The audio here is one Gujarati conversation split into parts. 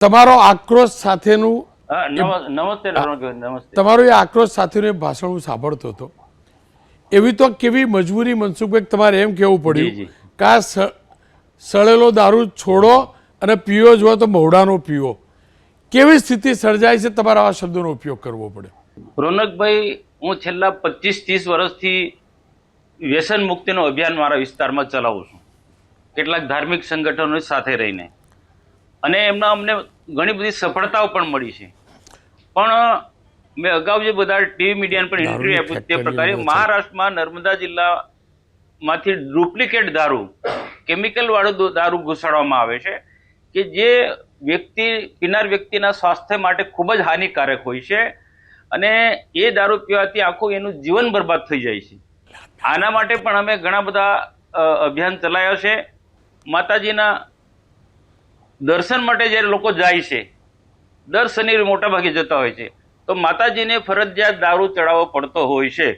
તમારો આક્રોશ સાથેનું નમસ્તે નમસ્તે. તમારું એ આક્રોશ સાથેનું એ ભાષણ હું સાંભળતો હતો. એવી તો કેવી મજબૂરી મનસુખભાઈ તમારે એમ કહેવું પડ્યું કે આ સળેલો દારૂ છોડો અને પીવો જો તો મહુડાનો પીવો. કેવી સ્થિતિ સર્જાય છે તમારા આ શબ્દોનો ઉપયોગ કરવો પડે? રોનકભાઈ, હું છેલ્લા 25-30 વર્ષથી વ્યસન મુક્તિનું અભિયાન મારા વિસ્તારમાં ચલાવું છું, કેટલાક ધાર્મિક સંગઠનો સાથે રહીને, અને એમના અમને ઘણી બધી સફળતાઓ પણ મળી છે. પણ મેં અગાઉ જે બધા ટીવી મીડિયાને પણ ઇન્ટરવ્યુ આપ્યું તે પ્રકારે મહારાષ્ટ્રમાં નર્મદા જિલ્લામાંથી ડુપ્લિકેટ દારૂ, કેમિકલ વાળો દારૂ ઘુસાડવામાં આવે છે કે જે પીનાર વ્યક્તિના સ્વાસ્થ્ય માટે ખૂબ જ હાનિકારક હોય છે, અને એ દારૂ પીવાથી આખું એનું જીવન બરબાદ થઈ જાય છે. આના માટે પણ અમે ઘણા બધા અભિયાન ચલાવ્યા છે. માતાજીના દર્શન માટે જ્યારે લોકો જાય છે, દર શનિવારે મોટા ભાગે જતા હોય છે, તો માતાજીને ફરજિયાત દારૂ ચડાવવો પડતો હોય છે.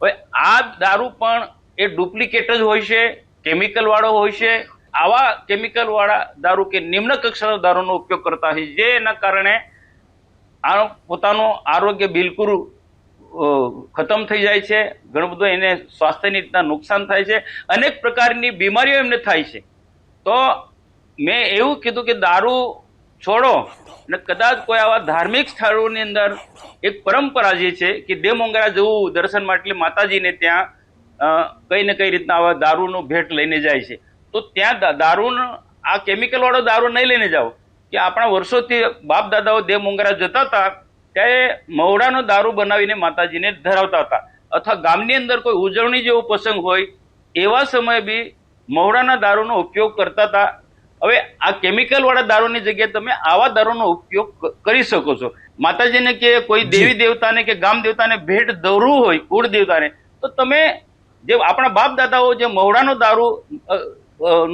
હવે આ દારૂ પણ એ ડુપ્લિકેટ જ હોય છે, કેમિકલ વાળો હોય છે. આવા કેમિકલ વાળા દારૂ કે નિમ્ન કક્ષાનો દારૂનો ઉપયોગ કરતા હોય, જે એના કારણે પોતાનું આરોગ્ય બિલકુલ ખતમ થઈ જાય છે. ઘણું બધું એને સ્વાસ્થ્યની રીતના નુકસાન થાય છે, અનેક પ્રકારની બીમારીઓ એમને થાય છે. તો મેં એવું કીધું કે દારૂ છોડો, અને કદાચ કોઈ આવા ધાર્મિક સ્થળોની અંદર એક પરંપરા જે છે કે દેવમોંગરા જવું દર્શન માટે માતાજીને ત્યાં કઈ ને કઈ રીતના આવા દારૂનો ભેટ લઈને જાય છે. તો ત્યાં દારૂનો આ કેમિકલ વાળો દારૂ નહીં લઈને જાઓ, કે આપણા વર્ષોથી બાપ દાદાઓ દેવમોંગરા જતા હતા ત્યારે મહુડાનો દારૂ બનાવીને માતાજીને ધરાવતા હતા, અથવા ગામની અંદર કોઈ ઉજવણી જેવો પ્રસંગ હોય એવા સમયે બી મહુડાના દારૂનો ઉપયોગ કરતા હતા. હવે આ કેમિકલ વાળા દારૂની જગ્યાએ તમે આવા દારૂનો ઉપયોગ કરી શકો છો. માતાજીને કે કોઈ દેવી દેવતાને કે ગામ દેવતાને ભેટ ધરવું હોય, કુળ દેવતાને, તો તમે જે આપણા બાપ દાદાઓ જે મહુડાનો દારૂ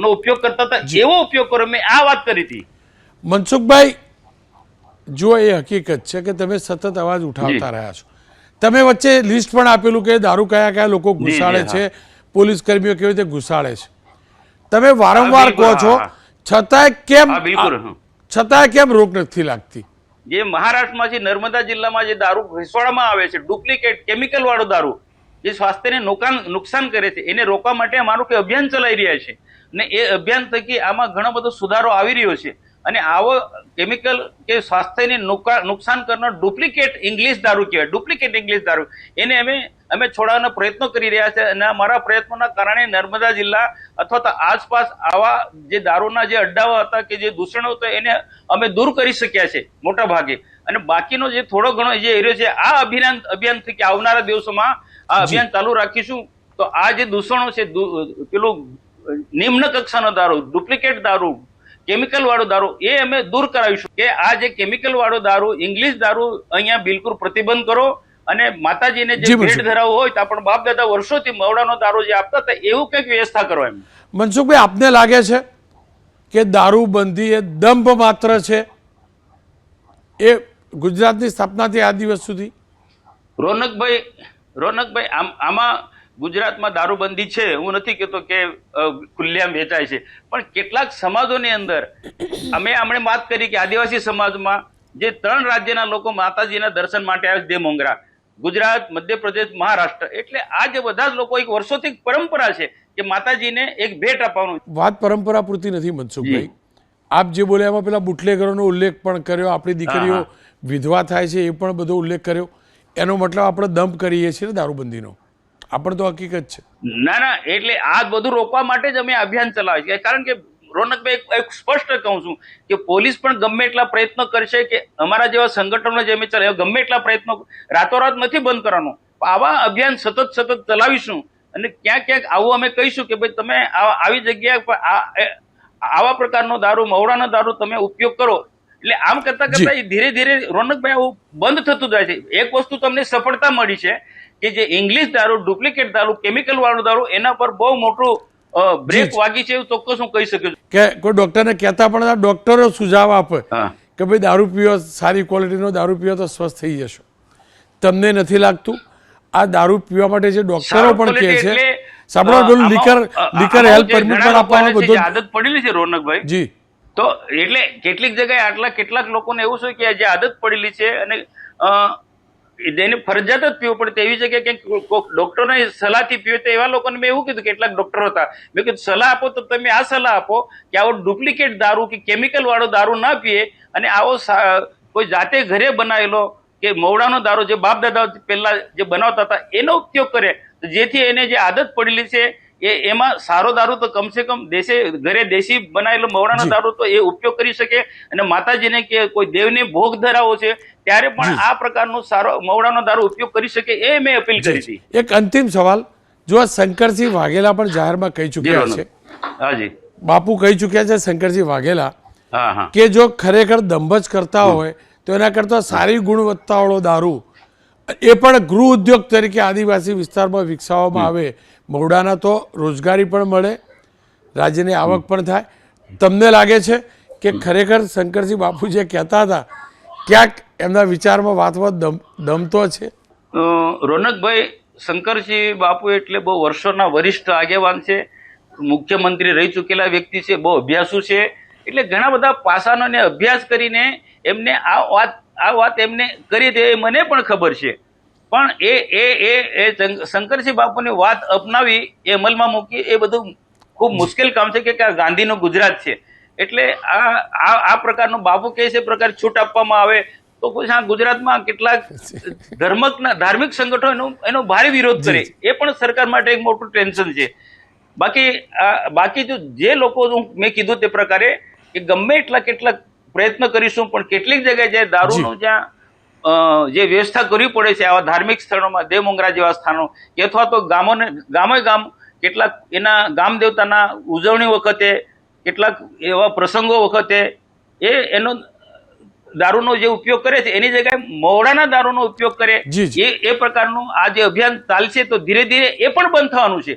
નો ઉપયોગ કરતા હતા એવો ઉપયોગ કરો. મેં આ વાત કરી હતી. મનસુખભાઈ, જો એ હકીકત છે કે તમે સતત અવાજ ઉઠાવતા રહ્યા છો. તમે વચ્ચે લિસ્ટ પણ આપેલું કે દારૂ કયા કયા લોકો ઘુસાડે છે, પોલીસ કર્મીઓ કેવી રીતે ઘુસાડે છે. તમે વારંવાર કહો છો, છતાંય કેમ રોક નથી લાગતી? જે મહારાષ્ટ્રમાંથી નર્મદા જિલ્લામાં જે દારૂ ઘુસાડવામાં આવે છે, ડુપ્લિકેટ કેમિકલ વાળો દારૂ, જે સ્વાસ્થ્યને નુકસાન કરે છે, એને રોકવા માટે અમારું કે અભિયાન ચલાવી રહ્યા છે, અને એ અભિયાન થકી આમાં ઘણો બધો સુધારો આવી રહ્યો છે. અને આવો કેમિકલ કે સ્વાસ્થ્યને નુકસાન કરનાર ડુપ્લિકેટ ઇંગ્લિશ દારૂ કહેવાય, ડુપ્લિકેટ ઇંગ્લિશ દારૂ, એને અમે છોડાવવાના પ્રયત્નો કરી રહ્યા છે. અને અમારા પ્રયત્નોના કારણે નર્મદા જિલ્લા અથવા તો આસપાસ આવા જે દારૂના જે અડ્ડાઓ હતા કે જે દૂષણો હતા એને અમે દૂર કરી શક્યા છે મોટા ભાગે. અને બાકીનો જે થોડો ઘણો જે એરિયો છે, આ અભિયાન થકી આવનારા દિવસોમાં આ અભિયાન ચાલુ રાખીશું. તો આ જે દૂષણો છે, પેલું નિમ્ન કક્ષાનો દારૂ, ડુપ્લિકેટ દારૂ, કેમિકલ વાળો દારૂ, એ અમે દૂર કરાવીશું. કે આ જે કેમિકલ વાળો દારૂ, ઇંગ્લિશ દારૂ અહીંયા બિલકુલ પ્રતિબંધ કરો. અને માતાજીને જે ભેટ ધરાવવું હોય તો આપણા બાપ દાદા વર્ષોથી મવડાનો દારૂ જે આપતા હતા એવું કંઈક વ્યવસ્થા કરો. એમ મનસુખભાઈ, આપને લાગે છે કે દારૂબંધી એ દંભ માત્ર છે એ ગુજરાતની સ્થાપનાથી આ દિવસ સુધી? રોનકભાઈ, આમાં ગુજરાતમાં દારૂબંધી છે, હું નથી કહેતો કે ખુલ્લેઆમ વેચાય છે, પણ કેટલાક સમાજોની અંદર અમે વાત કરી કે આદિવાસી સમાજમાં જે 3 રાજ્યના લોકો માતાજીના દર્શન માટે આવે છે, દેવમોંગરા, ગુજરાત, મધ્યપ્રદેશ, મહારાષ્ટ્ર, એટલે આ જે બધા જ લોકો એક વર્ષોથી પરંપરા છે કે માતાજીને એક ભેટ આપવાનું. વાત પરંપરા પૂરતી નથી મનસુખભાઈ, આપ જે બોલ્યા એમાં પેલા બુટલેગરોનો ઉલ્લેખ પણ કર્યો, આપણી દીકરીઓ વિધવા થાય છે એ પણ બધો ઉલ્લેખ કર્યો. એનો મતલબ આપણે દંભ કરીએ છીએ દારૂબંધીનો, આ પણ તો હકીકત છે. ના, એટલે આ બધું રોકવા માટે જ અમે અભિયાન ચલાવીએ છીએ. કારણ કે રોનકભાઈ, એક સ્પષ્ટ કહું છું કે પોલીસ પણ ગમે એટલા પ્રયત્નો કરશે, કે અમારા જેવા સંગઠનો જે અમે ચલાવે ગમે એટલા પ્રયત્નો, રાતોરાત નથી બંધ કરવાનું. આવા અભિયાન સતત ચલાવીશું. અને ક્યાંક આવું અમે કહીશું કે ભાઈ તમે આવી જગ્યા પર આવા પ્રકારનો દારૂ, મવડાનો દારૂ તમે ઉપયોગ કરો. એટલે આમ કરતા ધીરે ધીરે રોનકભાઈ આવું બંધ થતું જાય છે. એક વસ્તુ તમને સફળતા મળી છે કે જે ઇંગ્લિશ દારૂ, ડુપ્લિકેટ દારૂ, કેમિકલ વાળો દારૂ, એના પર બહુ મોટું બ્રેક વાગી છે એવું ચોક્કસ હું કહી શકું છું. કે કોઈ ડોક્ટરને કહેતા પણ ડોક્ટરો સુઝાવ આપે કે ભાઈ દારૂ પીવો, સારી ક્વોલિટીનો દારૂ પીવો તો સ્વસ્થ થઈ જશો. તમને નથી લાગતું આ દારૂ પીવા માટે જે ડોક્ટરો પણ કહે છે, સાંભળો, લીકર હેલ્પ પરમિટ પણ આપવાનો બધો આદત પડેલી છે રોનકભાઈ, જી, તો એટલે કેટલીક જગ્યાએ કેટલાક લોકોને એવું છે કે જે આદત પડેલી છે અને એને ફરજિયાત જ પીવું પડે તેવી જગ્યાએ ક્યાંક ડોક્ટરની સલાહથી પીવે તો એવા લોકોને મેં એવું કીધું, કેટલાક ડોક્ટરો હતા, મેં કીધું સલાહ આપો તો તમે આ સલાહ આપો કે આવો ડુપ્લિકેટ દારૂ કે કેમિકલ વાળો દારૂ ના પીએ અને આવો કોઈ જાતે ઘરે બનાવેલો કે મવડાનો દારૂ જે બાપ દાદા પહેલા જે બનાવતા હતા એનો ઉપયોગ કરે, જેથી એને જે આદત પડેલી છે એમાં સારો દારૂ તો કમસે કમ ઘરે દેશી બનાવેલો મવડાનો દારૂ તો એ ઉપયોગ કરી શકે અને માતાજીને કે કોઈ દેવને ભોગ ધરાવો છે ત્યારે પણ આ પ્રકારનો સારો મવડાનો દારૂ ઉપયોગ કરી શકે એ મેં અપીલ કરી હતી. એક અંતિમ સવાલ, જો શંકરસિંહ વાઘેલા પણ જાહેરમાં કહી ચૂક્યા છે, હાજી બાપુ કહી ચૂક્યા છે શંકરસિંહ વાઘેલા હા હા કે જો ખરેખર દંભ જ કરતા હોય તો એના કરતા સારી ગુણવત્તાવાળો દારૂ એ પણ ગૃહ ઉદ્યોગ તરીકે આદિવાસી વિસ્તારમાં વિકસાવવામાં આવે, મવડાના તો રોજગારી પણ મળે, રાજ્યની આવક પણ થાય. તમને લાગે છે કે ખરેખર શંકરસિંહ બાપુ જે કહેતા હતા ક્યાંક એમના વિચારમાં વાતમાં દમ તો છે? રોનકભાઈ, શંકરસિંહ બાપુ એટલે બહુ વર્ષોના વરિષ્ઠ આગેવાન છે, મુખ્યમંત્રી રહી ચૂકેલા વ્યક્તિ છે, બહુ અભ્યાસુ છે, એટલે ઘણા બધા પાસાનો અભ્યાસ કરીને એમને આ વાત એમને કરી દે મને પણ ખબર છે. પણ એ શંકરસિંહ બાપુની વાત અપનાવી એ અમલમાં મૂકી એ બધું ખૂબ મુશ્કેલ કામ છે કે આ ગાંધીનું ગુજરાત છે. એટલે આ પ્રકારનો બાપુ કહે છે પ્રકાર છૂટ આપવામાં આવે તો પછી આ ગુજરાતમાં કેટલાક ધાર્મિક સંગઠનો એનો ભારે વિરોધ કરે, એ પણ સરકાર માટે એક મોટું ટેન્શન છે. બાકી જો જે લોકો મેં કીધું તે પ્રકારે કે ગમે કેટલાક પ્રયત્ન કરીશું પણ કેટલીક જગ્યાએ જે દારૂનું જ્યાં જે વ્યવસ્થા કરવી પડે છે આવા ધાર્મિક સ્થળોમાં, દેવમોગરા જેવા સ્થાનો કે અથવા તો ગામ કેટલાક એના ગામ દેવતાના ઉજવણી વખતે કેટલાક એવા પ્રસંગો વખતે એનો દારૂનો જે ઉપયોગ કરે છે એની જગ્યાએ મવડાના દારૂનો ઉપયોગ કરે, એ પ્રકારનું આ જે અભિયાન ચાલશે તો ધીરે ધીરે એ પણ બંધ થવાનું છે.